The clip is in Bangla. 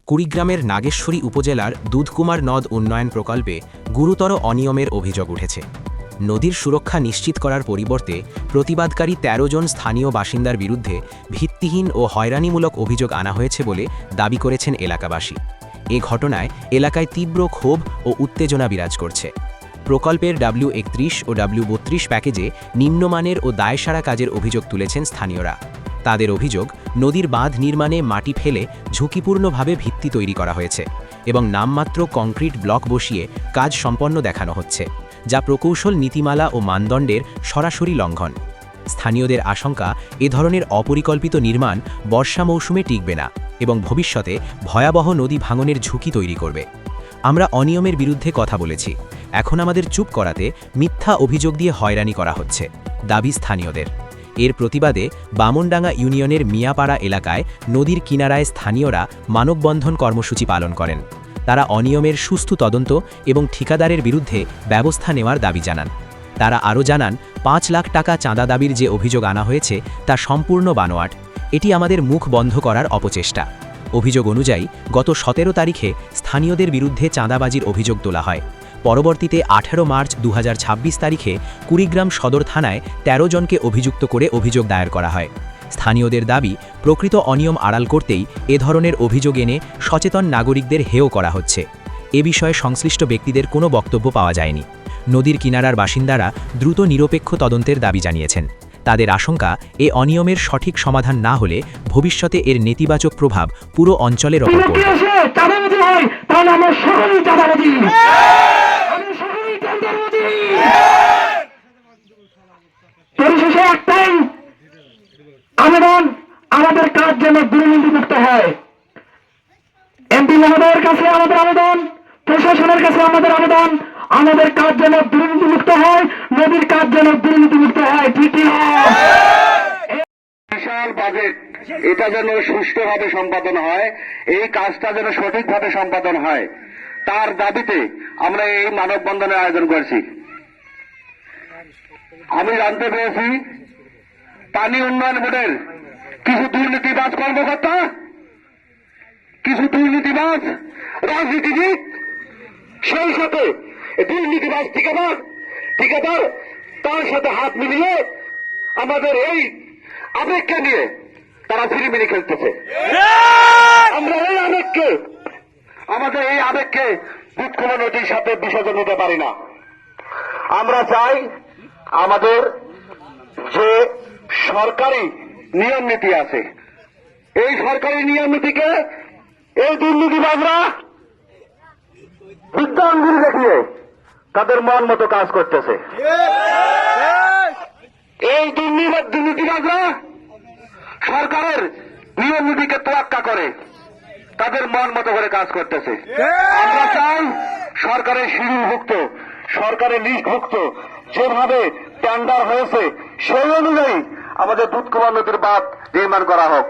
কুড়িগ্রামের নাগেশ্বরী উপজেলার দুধকুমার নদ উন্নয়ন প্রকল্পে গুরুতর অনিয়মের অভিযোগ উঠেছে। নদীর সুরক্ষা নিশ্চিত করার পরিবর্তে প্রতিবাদকারী ১৩ জন স্থানীয় বাসিন্দার বিরুদ্ধে ভিত্তিহীন ও হয়রানিমূলক অভিযোগ আনা হয়েছে বলে দাবি করেছেন এলাকাবাসী। এ ঘটনায় এলাকায় তীব্র ক্ষোভ ও উত্তেজনা বিরাজ করছে। প্রকল্পের W31 ও W32 প্যাকেজে নিম্নমানের ও দায়সারা কাজের অভিযোগ তুলেছেন স্থানীয়রা। তাদের অভিযোগ, নদীর বাঁধ নির্মাণে মাটি ফেলে ঝুঁকিপূর্ণভাবে ভিত্তি তৈরি করা হয়েছে এবং নামমাত্র কংক্রিট ব্লক বসিয়ে কাজ সম্পন্ন দেখানো হচ্ছে, যা প্রকৌশল নীতিমালা ও মানদণ্ডের সরাসরি লঙ্ঘন। স্থানীয়দের আশঙ্কা, এ ধরনের অপরিকল্পিত নির্মাণ বর্ষা মৌসুমে টিকবে না এবং ভবিষ্যতে ভয়াবহ নদী ভাঙনের ঝুঁকি তৈরি করবে। আমরা অনিয়মের বিরুদ্ধে কথা বলেছি, এখন আমাদের চুপ করাতে মিথ্যা অভিযোগ দিয়ে হয়রানি করা হচ্ছে, দাবি স্থানীয়দের। এর প্রতিবাদে বামনডাঙ্গা ইউনিয়নের মিয়াপাড়া এলাকায় নদীর কিনারায় স্থানীয়রা মানববন্ধন কর্মসূচি পালন করেন। তারা অনিয়মের সুষ্ঠু তদন্ত এবং ঠিকাদারের বিরুদ্ধে ব্যবস্থা নেওয়ার দাবি জানান। তারা আরও জানান, ৫ লাখ টাকা চাঁদা দাবির যে অভিযোগ আনা হয়েছে তা সম্পূর্ণ বানোয়াট। এটি আমাদের মুখ বন্ধ করার অপচেষ্টা। অভিযোগ অনুযায়ী গত ১৭ তারিখে স্থানীয়দের বিরুদ্ধে চাঁদাবাজির অভিযোগ তোলা হয়। পরবর্তীতে ১৮ মার্চ ২০২৬ তারিখে কুড়িগ্রাম সদর থানায় ১৩ জনকে অভিযুক্ত করে অভিযোগ দায়ের করা হয়। স্থানীয়দের দাবি, প্রকৃত অনিয়ম আড়াল করতেই এ ধরনের অভিযোগ এনে সচেতন নাগরিকদের হেয় করা হচ্ছে। এ বিষয়ে সংশ্লিষ্ট ব্যক্তিদের কোনো বক্তব্য পাওয়া যায়নি। নদীর কিনারার বাসিন্দারা দ্রুত নিরপেক্ষ তদন্তের দাবি জানিয়েছেন। তাদের আশঙ্কা, এ অনিয়মের সঠিক সমাধান না হলে ভবিষ্যতে এর নেতিবাচক প্রভাব পুরো অঞ্চলের ওপর পড়বে। পরিশেষে একটাই আবেদন, আমাদের কাজ যেন দুর্নীতিমুক্ত হয়। এমপি মহোদয়ের কাছে আমাদের আবেদন, প্রশাসনের কাছে আমাদের আবেদন, আমাদের কাজ যেন দুর্নীতিমুক্ত হয়, নদীর কাজ যেন দুর্নীতিমুক্ত হয়। ঠিক বিশাল বাজেট, এটা যেন সুষ্ঠুভাবে সম্পাদন হয়, এই কাজটা যেন সঠিকভাবে সম্পাদন হয়, তার দাবিতে আমরা এই মানববন্ধনের আয়োজন করছি। আমি জানতে পেরেছি পানি উন্নয়ন বোর্ডের কিছু দুর্নীতিবাজ কর্মকর্তা, কিছু দুর্নীতিবাজ রাজনীতিবিদ, সেই সাথে দুর্নীতিবাজ ঠিকাদার তার সাথে হাত মিলিয়ে আমাদের এই আবেগকে নিয়ে তারা ঝিলিমিলি খেলতেছে। আমরা এই আবেগকে, আমাদের এই আবেগকে দুধকুমার নদীর সাথে বিসর্জন নিতে পারি না। আমরা চাই আমাদের যে সরকারি নিয়ম নীতি আছে, এই সরকারি নিয়ম নীতিকে এই দুর্নীতিবাজরা বিজ্ঞানগুলি দেখিয়ে তাদের মন মতো কাজ করতেছে। এই দুর্নীতিবাজরা সরকারের নিয়ম নীতিকে তোয়াক্কা করে তাদের মন মতো করে কাজ করতেছে। আমরা চাই সরকারের শিডিউলভুক্ত, সরকারের লিস্টভুক্ত যেভাবে টেন্ডার হয়েছে সেই অনুযায়ী আমাদের দুধকুমার নদীর বাঁধ নির্মাণ করা হোক।